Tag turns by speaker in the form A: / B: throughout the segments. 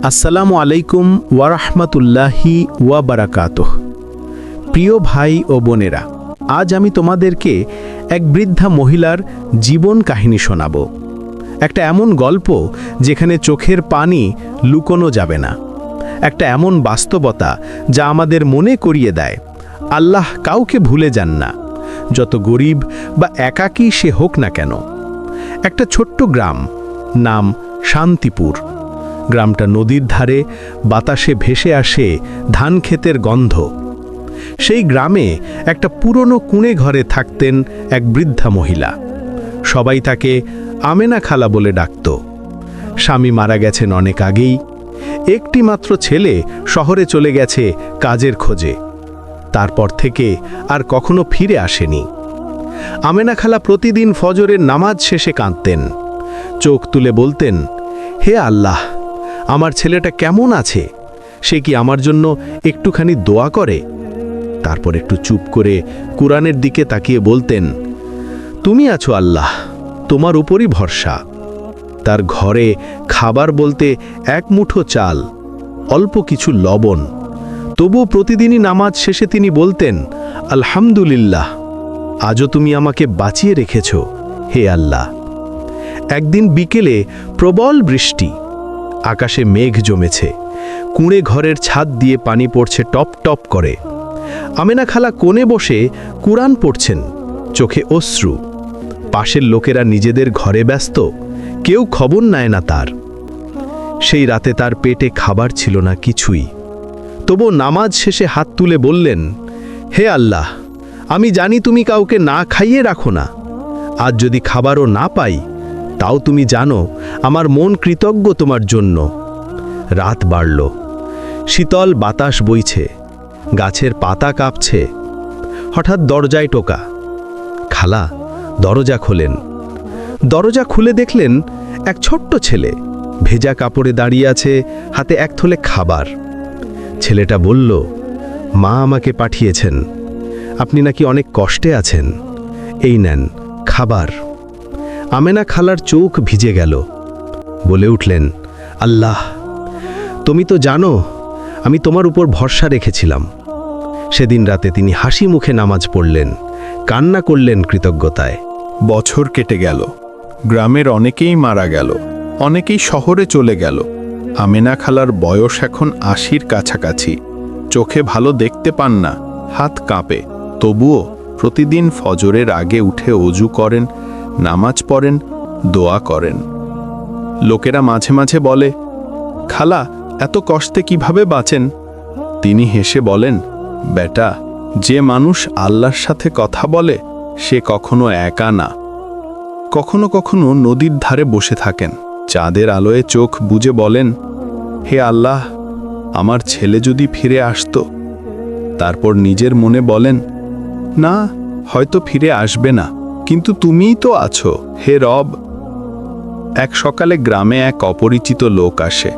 A: আসসালামু আলাইকুম ওয়ারাহমাতুল্লাহি ওয়াবারাকাতুহ। প্রিয় ভাই ও বোনেরা, আজ আমি তোমাদেরকে এক বৃদ্ধা মহিলার জীবন কাহিনী শোনাব। একটা এমন গল্প যেখানে চোখের পানি লুকোনো যাবে না। একটা এমন বাস্তবতা যা আমাদের মনে করিয়ে দেয় আল্লাহ কাউকে ভুলে যান না, যত গরিব বা একাকী সে হোক না কেন। একটা ছোট্ট গ্রাম, নাম শান্তিপুর। গ্রামটা নদীর ধারে, বাতাসে ভেসে আসে ধানক্ষেতের গন্ধ। সেই গ্রামে একটা পুরনো কুঁড়ে ঘরে থাকতেন এক বৃদ্ধা মহিলা। সবাই তাকে আমেনা খালা বলে ডাকত। স্বামী মারা গেছেন অনেক আগেই। একটি মাত্র ছেলে শহরে চলে গেছে কাজের খোঁজে। তারপর থেকে আর কখনো ফিরে আসেনি। আমেনা খালা প্রতিদিন ফজরের নামাজ শেষে কাঁদতেন। চোখ তুলে বলতেন, হে আল্লাহ, আমার ছেলেটা কেমন আছে? সে কি আমার জন্য একটুখানি দোয়া করে? তারপর একটু চুপ করে কুরআনের দিকে তাকিয়ে বলতেন, তুমি আছো আল্লাহ, তোমার উপরই ভরসা। তার ঘরে খাবার বলতে এক মুঠো চাল, অল্প কিছু লবণ। তবুও প্রতিদিনই নামাজ শেষে তিনি বলতেন, আলহামদুলিল্লাহ, আজও তুমি আমাকে বাঁচিয়ে রেখেছ, হে আল্লাহ। একদিন বিকেলে প্রবল বৃষ্টি। আকাশে মেঘ জমেছে। কুঁড়ে ঘরের ছাদ দিয়ে পানি পড়ছে টপ টপ করে। আমেনা খালা কোণে বসে কুরআন পড়ছেন, চোখে অশ্রু। পাশের লোকেরা নিজেদের ঘরে ব্যস্ত, কেউ খবর নেয় না তার। সেই রাতে তার পেটে খাবার ছিল না কিছুই। তবু নামাজ শেষে হাত তুলে বললেন, হে আল্লাহ, আমি জানি তুমি কাউকে না খাইয়ে রাখো না। আজ যদি খাবারও না পাই, তাও তুমি জানো আমার মন কৃতজ্ঞ তোমার জন্য। রাত বাড়ল, শীতল বাতাস বইছে, গাছের পাতা কাঁপছে। হঠাৎ দরজায় টোকা। খালা দরজা খোলেন। দরজা খুলে দেখলেন এক ছোট্ট ছেলে ভেজা কাপড়ে দাঁড়িয়ে আছে, হাতে এক থলে খাবার। ছেলেটা বলল, মা আমাকে পাঠিয়েছেন, আপনি নাকি অনেক কষ্টে আছেন, এই নেন খাবার। আমেনা খালার চোখ ভিজে গেল। বলে উঠলেন, আল্লাহ, তুমি তো জানো আমি তোমার উপর ভরসা রেখেছিলাম। সেদিন রাতে তিনি হাসি মুখে নামাজ পড়লেন, কান্না করলেন কৃতজ্ঞতায়।
B: বছর কেটে গেল, গ্রামের অনেকেই মারা গেল, অনেকেই শহরে চলে গেল। আমেনা খালার বয়স এখন ৮০-র কাছাকাছি। চোখে ভালো দেখতে পান না, হাত কাঁপে। তবুও প্রতিদিন ফজরের আগে উঠে অজু করেন, নামাজ পড়েন, দোয়া করেন। লোকেরা মাঝে মাঝে বলে, খালা এত কষ্টে কিভাবে বাঁচেন? তিনি হেসে বলেন, বেটা, যে মানুষ আল্লাহর সাথে কথা বলে সে কখনো একা না। কখনো কখনো নদীর ধারে বসে থাকেন, চাঁদের আলোয় চোখ বুজে বলেন, হে আল্লাহ, আমার ছেলে যদি ফিরে আসতো। তারপর নিজের মনে বলেন, না, হয়তো ফিরে আসবে না, কিন্তু তুমিই তো আছো, হে রব। এক সকালে গ্রামে এক অপরিচিত লোক আসে।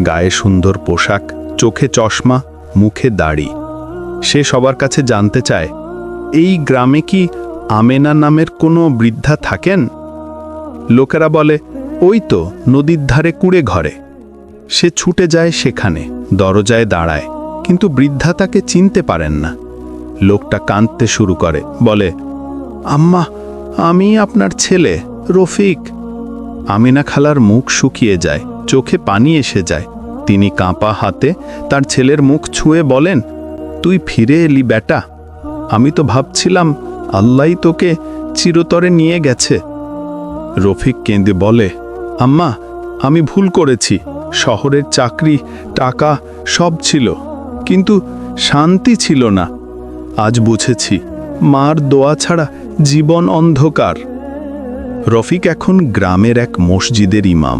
B: গায়ে সুন্দর পোশাক, চোখে চশমা, মুখে দাড়ি। সে সবার কাছে জানতে চায়, এই গ্রামে কি আমেনা নামের কোনো বৃদ্ধা থাকেন? লোকেরা বলে, ওই তো নদীর ধারে কুঁড়ে ঘরে। সে ছুটে যায় সেখানে, দরজায় দাঁড়ায়, কিন্তু বৃদ্ধা তাকে চিনতে পারেন না। লোকটা কাঁদতে শুরু করে, বলে, আম্মা, আমি আপনার ছেলে রফিক। আমিনা খালার মুখ শুকিয়ে যায়, চোখে পানি এসে যায়। তিনি কাঁপা হাতে তার ছেলের মুখ ছুঁয়ে বলেন, তুই ফিরে এলি বেটা। আমি তো ভাবছিলাম আল্লাহই তোকে চিরতরে নিয়ে গেছে। রফিক কেঁদে বলে, আম্মা, আমি ভুল করেছি। শহরের চাকরি, টাকা সব ছিল, কিন্তু শান্তি ছিল না। আজ বুঝেছি মার দোয়া ছাড়া জীবন অন্ধকার। রফিক এখন গ্রামের এক মসজিদের ইমাম।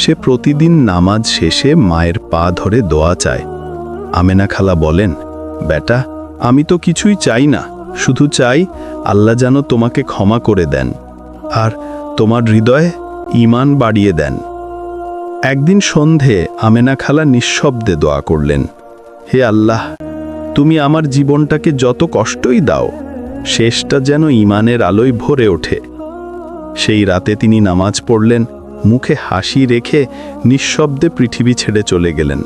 B: সে প্রতিদিন নামাজ শেষে মায়ের পা ধরে দোয়া চায়। আমেনা খালা বলেন, বেটা, আমি তো কিছুই চাই না, শুধু চাই আল্লাহ যেন তোমাকে ক্ষমা করে দেন আর তোমার হৃদয়ে ঈমান বাড়িয়ে দেন। একদিন সন্ধে আমেনা খালা নিঃশব্দে দোয়া করলেন, হে আল্লাহ, তুমি আমার জীবনটাকে যত কষ্টই দাও, শেষটা যেন ঈমানের আলোয় ভরে ওঠে। সেই রাতে তিনি নামাজ পড়লেন, মুখে হাসি রেখে নিঃশব্দে পৃথিবী ছেড়ে চলে গেলেন।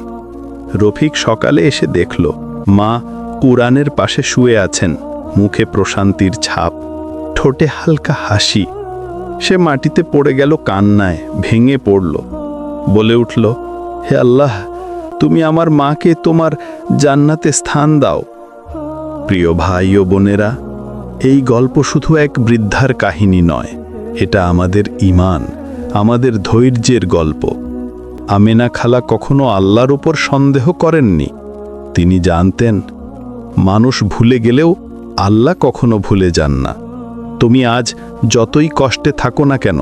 B: রফিক সকালে এসে দেখল মা কুরআনের পাশে শুয়ে আছেন, মুখে প্রশান্তির ছাপ, ঠোঁটে হালকা হাসি। সে মাটিতে পড়ে গেল কান্নায়, ভেঙে পড়ল, বলে উঠল, হে আল্লাহ, তুমি আমার মাকে তোমার জান্নাতে স্থান দাও। প্রিয় ভাই ও বোনেরা, এই গল্প শুধু এক বৃদ্ধার কাহিনী নয়, এটা আমাদের ঈমান, আমাদের ধৈর্যের গল্প। আমেনা খালা কখনো আল্লাহর উপর সন্দেহ করেননি। তিনি জানতেন মানুষ ভুলে গেলেও আল্লাহ কখনো ভুলে যান না। তুমি আজ যতই কষ্টে থাকো না কেন,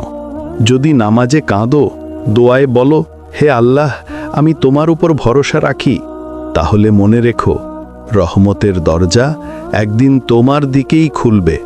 B: যদি নামাজে কাঁদো, দোয়ায় বলো, হে আল্লাহ, আমি তোমার উপর ভরসা রাখি, তাহলে মনে রেখো রহমতের দরজা একদিন তোমার দিকেই খুলবে।